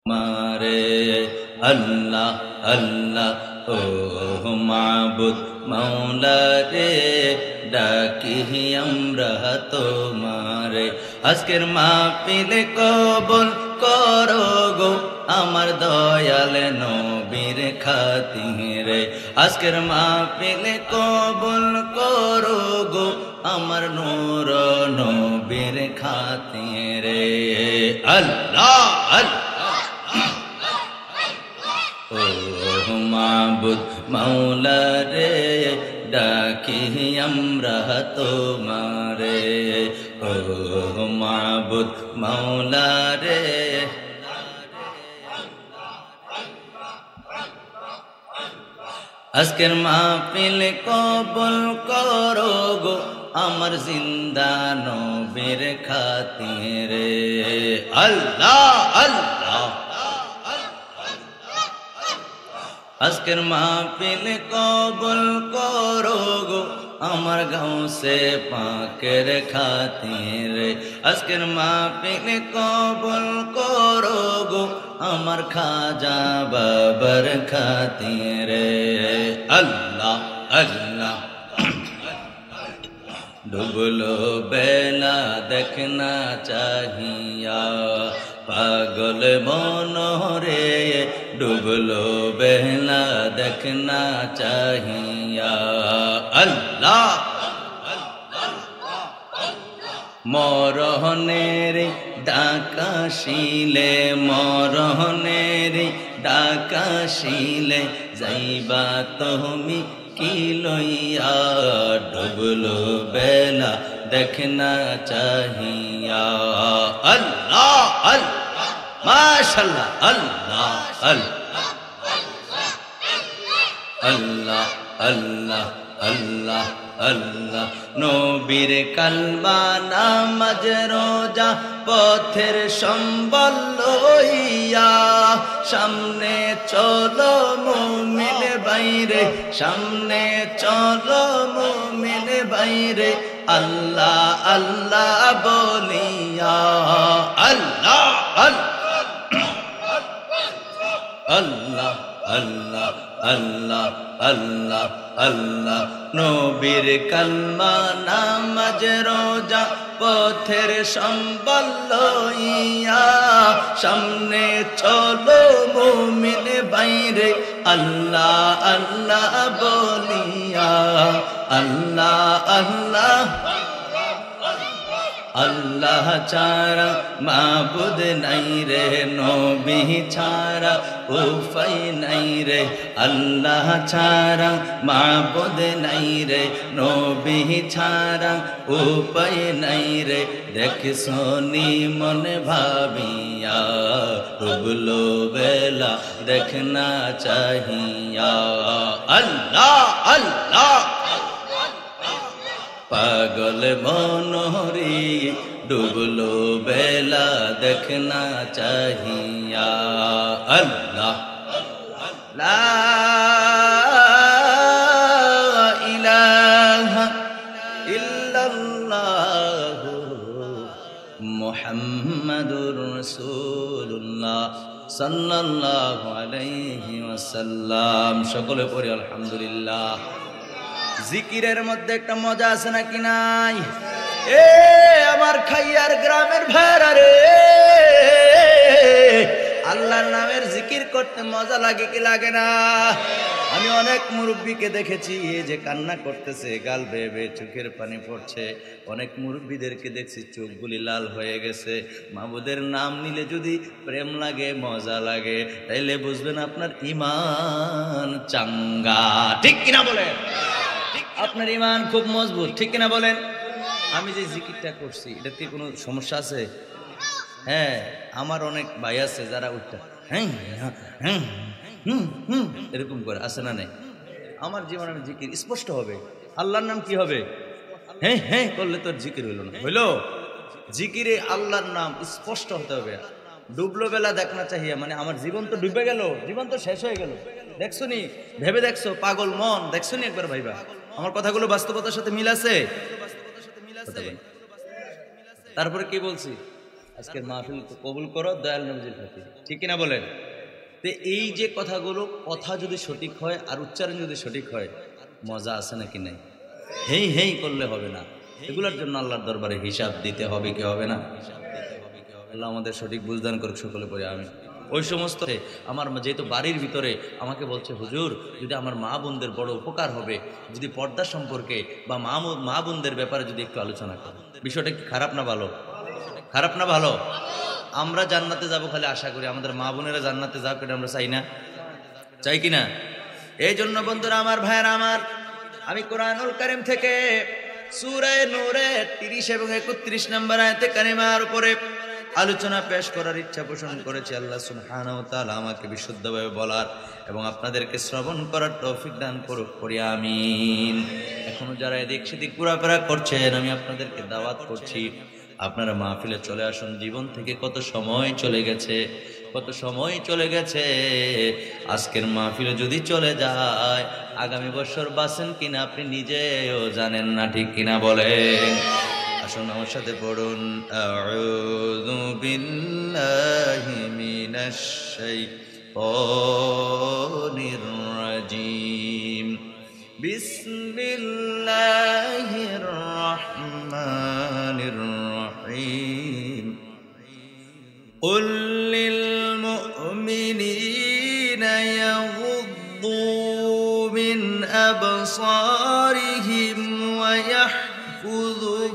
मारे अल्लाह अल्लाह ओ माबुद मौला रे डाकी আমরা তোমারে আজকের মাহফিল কবুল করো গো আমার দয়াল নবীর খাতিরে আজকের মাহফিল কবুল করো গো আমার নূর নবীর খাতিরে আল্লাহ আল্লাহ ও মাবুদ মৌলা রে ডাকি আমরা তোমারে ও মাবুদ মৌলা রে আজকের মাহফিল কবুল করো গো আমার জিন্দা নবীর খাতিরে আল্লাহ আল্লাহ আজকের মাহফিল কবুল করো গো আমার গাউসে পাকের খাতিরে আজকের মাহফিল কবুল করো গো আমার খাজা বাবার খাতিরে আল্লাহ আল্লাহ ডুবলো বেলা দেখনা চাহিয়া পাগল মনোরে ডুবলো বেলা দেখনা চাহিয়া আল্লাহ মরহনের ডাকাশিলে মরহনের ডাকাশিলে যাইবা তুমি কি লইয়া ডুবলো বেলা দেখনা চাহিয়া আল্লাহ আল্লাহ মাশাআল্লাহ আল্লাহ আল্লাহ আল্লাহ আল্লাহ আল্লাহ আল্লাহ নবীর কালমা নামাজ রোজা পথের সম্বল লইয়া সামনে চলো মুমিন বাইরে সামনে চলো মুমিন বাইরে আল্লাহ আল্লাহ বলিয়া আল্লাহ আল্লাহ আল্লাহ আল্লাহ আল্লাহ আল্লাহ নবীর কালমা নামাজ রোজা পথের সম্বল লইয়া সামনে চলো মুমিন বাইরে আল্লাহ আল্লাহ বলিয়া আল্লাহ আল্লাহ আল্লাহ ছাড়া মাবুদ নাই রে নবী ছাড়া উপায় নাই রে আল্লাহ ছাড়া মাবুদ নাই রে নবী ছাড়া উপায় নাই রে দেখ শোনি মনে ভাবিয়া ডুবলো বেলা দেখনা চাহিয়া আল্লাহ আল্লাহ পাগল মনোহরি ডুবলো বেলা দেখনা চাহিয়া আল্লাহ লা ইলাহা ইল্লাল্লাহ মুহাম্মাদুর রাসূলুল্লাহ সাল্লাল্লাহু আলাইহি ওয়াসাল্লাম সকলে পড়ি আলহামদুলিল্লাহ জিকিরের মধ্যে একটা মজা আছে নাকি নাই এ আমার খাইয়ার গ্রামের ভাড়া রে আল্লাহর নামের জিকির করতে মজা লাগে কি লাগে না আমি অনেক মুরব্বীকে দেখেছি এই যে কান্না করতেছে গাল বেয়ে বেয়ে চোখের পানি পড়ছে অনেক মুরব্বীদেরকে দেখছি চোখগুলি লাল হয়ে গেছে মাবুদের নাম নিলে যদি প্রেম লাগে মজা লাগে তাইলে বুঝবেন আপনার ঈমান চাঙ্গা ঠিক কিনা বলেন আপনার ঈমান খুব মজবুত ঠিক কিনা বলেন আমি যে জিকিরটা করছি এটাতে কোনো সমস্যা আছে হ্যাঁ আমার অনেক ভাই আছে যারা উঠটা হ্যাঁ হ্যাঁ এরকম করে আছে না নেই আমার জীবনে আমি জিকির স্পষ্ট হবে আল্লাহর নাম কি হবে হ্যাঁ হ্যাঁ করলে তোর জিকির হইল না হইল জিকিরে আল্লাহর নাম স্পষ্ট হতে হবে ডুবলো বেলা দেখনা চাহিয়া মানে আমার জীবন তো ডুবে গেল জীবন তো শেষ হয়ে গেল দেখছো নি ভেবে দেখছো পাগল মন দেখছো নি একবার ভাইবা আমার কথাগুলো বাস্তবতার সাথে মিল আছে তারপরে কি বলছি আজকের মাহফিল কবুল করো দয়াল নবীর খাতিরে, ঠিক কিনা বলেন? তো এই যে কথাগুলো, কথা যদি সঠিক হয় আর উচ্চারণ যদি সঠিক হয়, মজা আছে নাকি নাই? হেই হেই করলে হবে না, এগুলোর জন্য আল্লাহর দরবারে হিসাব দিতে হবে কি হবে না? আল্লাহ আমাদের সঠিক বুঝদান করুক সকলে পড়ে আমি। ওই সমস্ত আমার যেহেতু বাড়ির ভিতরে আমাকে বলছে হুজুর, যদি আমার মা বোনদের বড় উপকার হবে যদি পর্দা সম্পর্কে বা মা বোনদের ব্যাপারে যদি একটু আলোচনা করি। বিষয়টা কি খারাপ না ভালো? খারাপ না ভালো? আমরা জান্নাতে যাব খালি আশা করি, আমাদের মা বোনেরা জান্নাতে যাক এটা আমরা চাই না? চাই কিনা? এই জন্য বন্ধুরা আমার, ভাইয়েরা আমার, আমি কোরআনুল কারীম থেকে সূরা নূরের 30 এবং 31 নম্বর আয়াতে কারিমার উপরে আলোচনা পেশ করার ইচ্ছা পোষণ করেছি। আল্লাহ সুবহানাহু ওয়া তাআলা আমাকে বিশুদ্ধভাবে বলার এবং আপনাদেরকে শ্রবণ করার তৌফিক দান করুক, পড়ি আমিন। এখনো যারা এদিক সেদিক ঘোরাফেরা করছেন, আমি আপনাদেরকে দাওয়াত করছি, আপনারা মাহফিলে চলে আসুন। জীবন থেকে কত সময় চলে গেছে, কত সময় চলে গেছে। আজকের মাহফিলে যদি চলে যায়, আগামী বছর বাঁচেন কিনা আপনি নিজেও জানেন না, ঠিক কিনা বলেন? আসুন আমার সাথে পড়ুন, আউযু বিল্লাহি মিনাশ শাইতানির রাজীম, বিসমিল্লাহির রহমানির রহিম। قل للمؤمنين يغضوا من أبصارهم ويحفظوا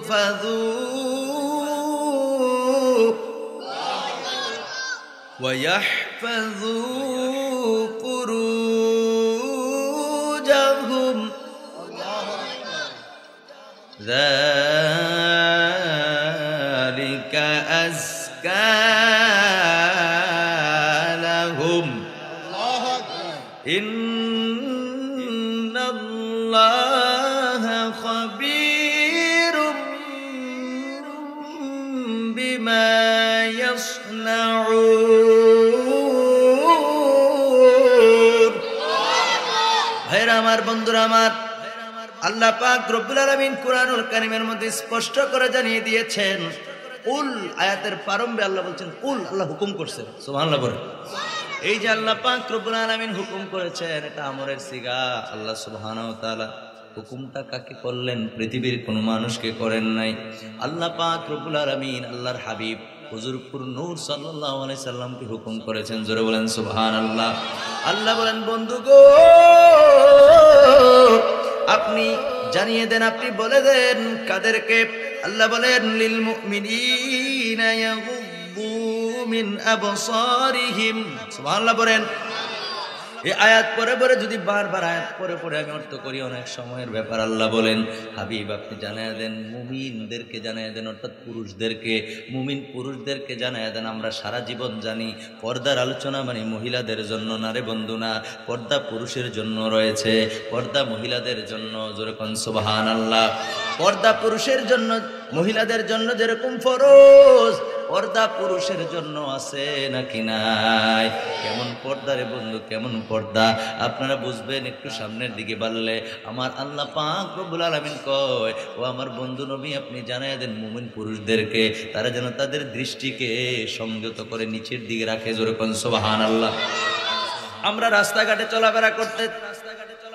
فروجهم ذلك أزكى لهم إن الله خبير بما يصنعون। ভাইরা আমার, বন্ধুরা আমার, আল্লাহ পাক রব্বুল আলামিন কুরআনুল কারীমের মধ্যে স্পষ্ট করে জানিয়ে দিয়েছেন। কুল আয়াতের প্রারম্ভে আল্লাহ বলছেন কুল, আল্লাহ হুকুম করছেন। সুবহানাল্লাহ বলেন। এই যে আল্লাহ পাক রব্বুল আলামিন হুকুম করেছেন, এটা আমরের সিগা। আল্লাহ সুবহানাহু ওয়া তাআলা হুকুমটা কাকে করলেন? পৃথিবীর কোনো মানুষকে করেন নাই। আল্লাহ পাক রব্বুল আলামিন আল্লাহর হাবিব হুজুরপুর নূর সাল্লাল্লাহু আলাইহি সাল্লামকে হুকুম করেছেন। জোরে বলেন সুবহানাল্লাহ। আল্লাহ বলেন, বন্ধু গো, আপনি জানিয়ে দেন, আপনি বলে দেন কাদেরকে? আল্লাহ বলেন, লিল মুমিনিনা ইয়াগুদ্দু মিন আবসারিহিম। সুবহানাল্লাহ বলেন। এই আয়াত পরে পরে যদি বারবার আয়াত পরে পরে আমি অর্থ করি, অনেক সময়ের ব্যাপার। আল্লাহ বলেন, হাবিব আপনি জানায়া দেন, মুমিনদেরকে জানায়া দেন, অর্থাৎ পুরুষদেরকে, মুমিন পুরুষদেরকে জানায়া দেন। আমরা সারা জীবন জানি পর্দার আলোচনা মানে মহিলাদের জন্য না রে বন্ধু, না। পর্দা পুরুষের জন্য রয়েছে, পর্দা মহিলাদের জন্য। যেরকম সুবহানাল্লাহ। পর্দা পুরুষের জন্য, মহিলাদের জন্য যেরকম ফরজ, পর্দা পুরুষের জন্য আছে নাকি নাই? কেমন পর্দা রে বন্ধু, কেমন পর্দা? আপনারা বুঝবেন একটু সামনের দিকে বাড়লে। আমার আল্লাহ পাক রব্বুল আলামিন কয়, ও আমার বন্ধু নবী, আপনি জানায় দেন মুমিন পুরুষদেরকে, তারা যেন তাদের দৃষ্টিকে সংযত করে নিচের দিকে রাখে। জোরে কোন সুবহানাল্লাহ। আমরা রাস্তাঘাটে চলাফেরা করতে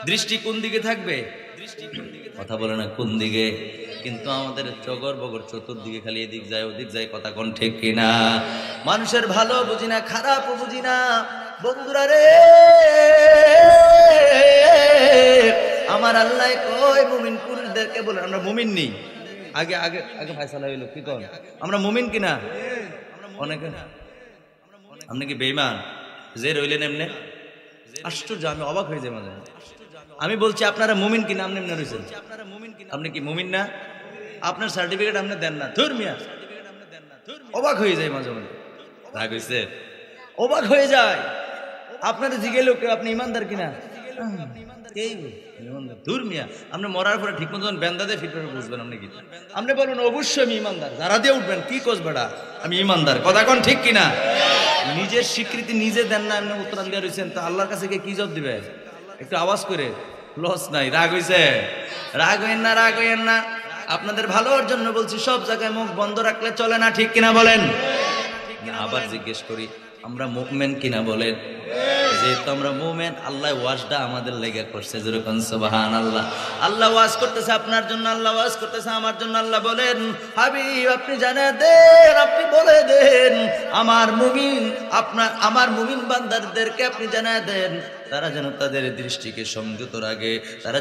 দৃষ্টি কোন দিকে থাকবে? কথা বলে না কোন দিকে, কিন্তু আমাদের চগর বগর চতুর্দিকে খালি এদিক যায় ওদিক যায়। কথা কোন ঠিক কিনা? মানুষের ভালো বুঝি না, খারাপও বুঝি না। বন্ধুরা রে, আমার আল্লাহ কয় মুমিন পুরুষদেরকে বলেন, আমরা মুমিন নেই। আগে আগে আগে ফায়সালা হইল, কি কন আমরা মুমিন কিনা? অনেকে আপনি কি বেঈমান যে রইলেন এমনি? আশ্চর্য, আমি অবাক হয়ে যাই মাঝে। আমি বলছি আপনারা মুমিন কিনা, আপনি এমনি রয়েছেন। আপনি কি মুমিন না? আপনার সার্টিফিকেট আপনি দেন না, ধুর মিয়া। অবাক হয়ে যায় মাঝে মাঝে। রাগ হয়েছে? অবাক হয়ে যায়। আপনাদের জিজ্ঞেস কেউ আপনি ইমানদার কিনা, ধুর মিয়া। আপনি মরার পরে ঠিক মতন বেন্দা দিয়ে ফিট করে বুঝবেন আপনি কি। আপনি বলবেন অবশ্যই আমি ইমানদার, যারা দিয়ে উঠবেন কি কোস বেড়া আমি ইমানদার। কথা কোন ঠিক কিনা? নিজের স্বীকৃতি নিজে দেন না, আপনি উত্তরান দিয়ে রয়েছেন, তা আল্লাহর কাছে কি জবাব দিবে? একটু আওয়াজ করে, লস নাই। রাগ হয়েছে? রাগ হইেন না, রাগ হইেন না। আপনাদের ভালোর জন্য বলছি, সব জায়গায় মুখ বন্ধ রাখলে চলে না, ঠিক কিনা বলেন? আবার জিজ্ঞেস করি, আমরা মুমিন কিনা বলেন? যেহেতু আমরা মুমিন, আল্লাহ ওয়াজটা আমাদের লেগে করছে, যেরকম সুবহানাল্লাহ। আল্লাহ ওয়াজ করতেছে আপনার জন্য, আল্লাহ ওয়াজ করতেছে আমার জন্য। আল্লাহ বলেন, হাবিব আপনি জানিয়ে দেন, আপনি বলে দেন আমার মুমিন বান্দাদেরকে আপনি জানিয়ে দেন, তারা যেন তাদের দৃষ্টিকে সংযত রাখে, তারা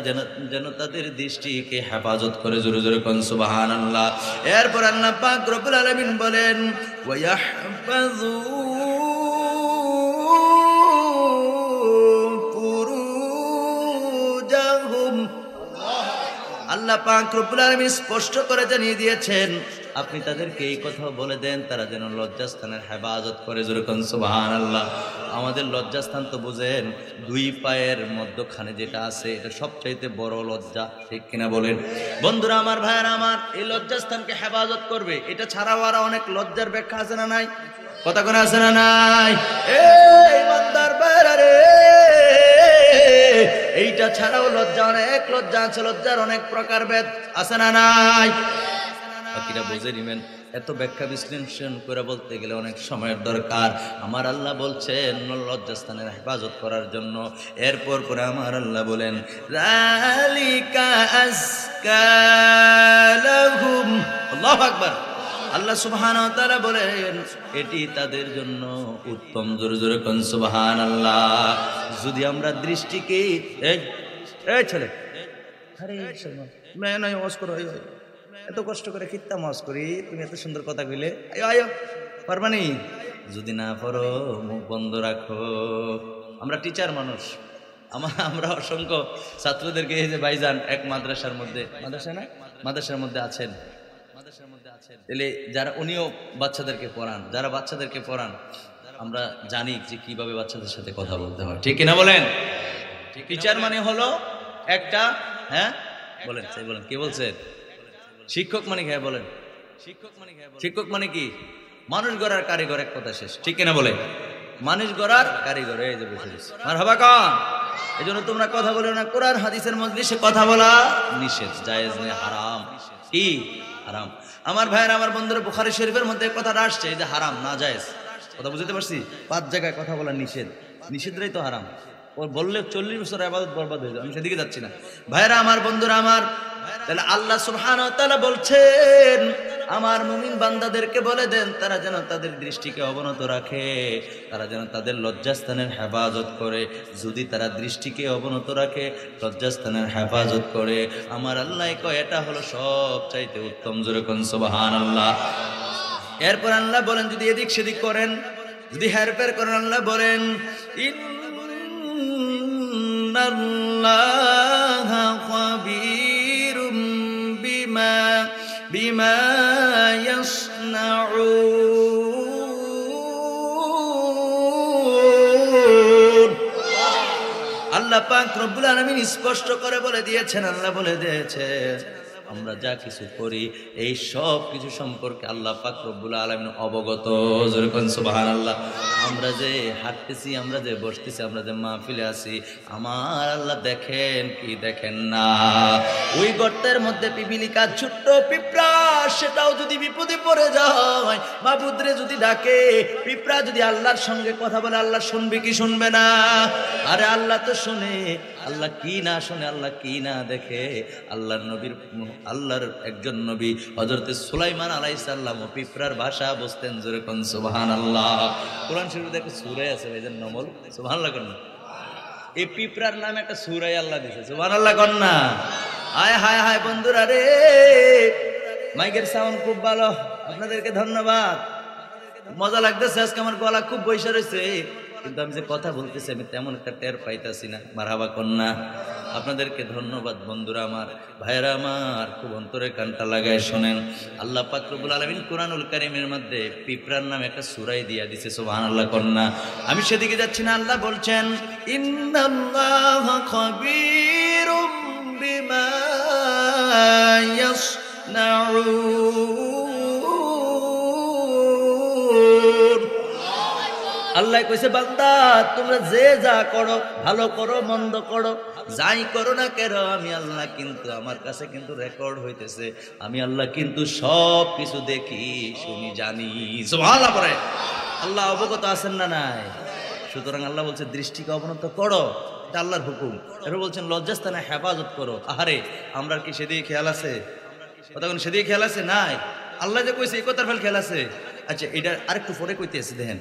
যেন তাদের দৃষ্টিকে হেফাজত করে। জোরে জোরে কোন সুবহানাল্লাহ। এরপর আল্লাহ পাক রব্বুল আলামিন বলেন, ওয়ায়াহফাযু ফুরুজাহুম। আল্লাহ পাক রব্বুল আলামিন স্পষ্ট করে জানিয়ে দিয়েছেন, আপনি তাদেরকে এই কথা বলে দেন তারা যেন লজ্জাস্থানের হেফাজত করে। যেরকম সুবহানাল্লাহ। আমাদের লজ্জাস্থান তো বুঝেন, দুই পায়ের মধ্যখানে যেটা আছে এটা সবচাইতে বড় লজ্জা, ঠিক কিনা বলেন? বন্ধুরা আমার, ভাইয়ারা আমার, এই লজ্জাস্থানকে হেফাজত করবে, এটা ছাড়াও আরো অনেক লজ্জার ব্যাখ্যা আছে না নাই? কথা কোন আছে না নাই? এই ইমানদার ভাইয়ারা রে, এইটা ছাড়াও লজ্জা, অনেক লজ্জা আছে, লজ্জার অনেক প্রকারভেদ আছে না নাই? বাকিরা বুঝে নিবেন। এত ব্যাখ্যা বিশ্লেষণ করে বলতে গেলে অনেক সময়ের দরকার। আমার আল্লাহ বলছেন লজ্জাস্থানের হেফাজত করার জন্য। এরপর পরে আমার আল্লাহ বলেন, যালিকা আযকা লাহুম। আল্লাহু আকবার। আল্লাহ সুবহানাহু ওয়া তাআলা বলেন, এটি তাদের জন্য উত্তম। জোরে জোরে কোন সুবহানাল্লাহ। যদি আমরা দৃষ্টিকে এই ছেলে, আরে মেয়ে ওয়াজ করো, এত কষ্ট করে খিত্তা মাস করি, তুমি এত সুন্দর কথা কইলে, আয়ো পারবানি? যদি না পারো মুখ বন্ধ রাখো। আমরা টিচার মানুষ, আমরা অসংখ্য ছাত্রদেরকে, এই যে ভাইজান এক মাদ্রাসার মধ্যে, মাদ্রাসার মধ্যে আছেন, তাহলে যারা উনিও বাচ্চাদেরকে পড়ান, যারা বাচ্চাদেরকে পড়ান, আমরা জানি যে কিভাবে বাচ্চাদের সাথে কথা বলতে হয়, ঠিক কিনা বলেন? টিচার মানে হলো একটা, হ্যাঁ বলেন, বলেন কি বলছেন? শিক্ষক মানে কি? বলেন শিক্ষক মানে কি? মানুষ গড়ার কারিগর, এক কথা শেষ, ঠিক কিনা বলে? মানুষ গড়ার কারিগর। এই যে বসে গেছে মারহাবা কন। এই জন্য তোমরা কথা বলো না, কোরআন হাদিসের মজলিসে কথা বলা নিষেধ, জায়েজ নেই, হারাম। কি হারাম? আমার ভাইয়ের, আমার বন্ধুরা, বুখারী শরীফের মধ্যে কথাটা আসছে, এই যে হারাম, না জায়েজ। কথা বুঝতে পারছি? 5 জায়গায় কথা বলা নিষেধ, নিষেধটাই তো হারাম। ওর বললে 40 বছর ইবাদত বরবাদ হয়ে যাবে। আমি সেদিকে যাচ্ছি না। ভাইরা আমার, বন্ধুরা আমার, তাহলে আল্লাহ সুবহানাহু ওয়া তাআলা বলছেন, আমার মুমিন বান্দাদেরকে বলে দেন তারা যেন তাদের দৃষ্টিকে অবনত রাখে, তারা যেন তাদের লজ্জাস্থানের হেফাজত করে। যদি তারা দৃষ্টিকে অবনত রাখে, লজ্জাস্থানের হেফাজত করে, আমার আল্লাহ কয় এটা হলো সবচাইতে উত্তম। জোরে কোন সুবহানাল্লাহ। এরপর আল্লাহ বলেন, যদি এদিক সেদিক করেন, যদি হেরফের করেন, আল্লাহ বলেন, ইন্নাল্লাহা খাবীরুম বিমা ইয়াসনাউন। আল্লাহ পাক রব্বুল আলামিন স্পষ্ট করে বলে দিয়েছেন, আল্লাহ বলে দিয়েছেন, আমরা যা কিছু করি এই সব কিছু সম্পর্কে আল্লাহ পাক রব্বুল আলামিন অবগত। যেরকম সুবহানাল্লাহ। আমরা যে হাঁটতেছি, আমরা যে বসতেছি, আমরা যে মাহফিলে আছি, আমার আল্লাহ দেখেন কি দেখেন না? ওই গর্তের মধ্যে পিপিলিকা, ছোট্ট পিঁপড়া, সেটাও যদি বিপদে পড়ে যায়, মাবুদরে যদি ডাকে, পিঁপড়া যদি আল্লাহর সঙ্গে কথা বলে, আল্লাহ শুনবে কি শুনবে না? আরে আল্লাহ তো শুনে। আল্লাহ কি না শুনে, আল্লাহ কি না দেখে? আল্লাহর একজন নবী হযরত সুলাইমান আলাইহিস সালাম পিঁপড়ার ভাষা বুঝতেন। জোরে কোন সুবহানাল্লাহ। কোরআন শরীফে একটা সূরা আছে ভাইজান, নমল, সুবহানাল্লাহ কোন না? এই পিঁপড়ার নামে একটা সূরা আল্লাহ দিয়েছে, সুবহানাল্লাহ কোন না? হায় হায় হায় বন্ধুরা রে, মাইকের সাউন্ড খুব ভালো, আপনাদেরকে ধন্যবাদ। মজা লাগতেছে, আজকে আমার গলা খুব বৈশা রয়েছে, কিন্তু আমি যে কথা বলতেছি আমি তেমন একটা টের পাইতাছি না। মারহাবা কন্যা। আপনাদেরকে ধন্যবাদ বন্ধুরা আমার, ভাইরা আমার, খুব অন্তরে কানটা লাগায় শোনেন। আল্লাহ পাক রব্বুল আলামিন কুরআনুল কারীমের মধ্যে পিঁপড়ার নামে একটা সূরাই দিয়া দিয়েছে, সুবহানাল্লাহ কন্যা। আমি সেদিকে যাচ্ছি না। আল্লাহ বলছেন, ইন্নাল্লাহা খাবীরুম বিমা ইয়াসনাউন। আল্লাহ কইছে বান্দা তোমরা যে যা করো ভালো করো মন্দ করো যাই করো না কেন আমি আল্লাহ কিন্তু আমার কাছে কিন্তু রেকর্ড হইতেছে, আমি আল্লাহ কিন্তু সব কিছু দেখি শুনি জানি। সুবহানাল্লাহ পড়ে। আল্লাহ অবগত আছেন না নাই? সুতরাং আল্লাহ বলছে দৃষ্টিকে অবনত করো, এটা আল্লাহর হুকুম। এরপর বলছেন লজ্জাস্থানে হেফাজত করো। আহারে আমরা কি সেদিকে খেয়াল আছে? কতক্ষণ সেদিকে খেয়াল আছে? নাই। আল্লাহ যে কইছে এই কথার ফেল খেয়াল আছে। আচ্ছা এটা আরেকটু পরে কইতেছি দেখেন,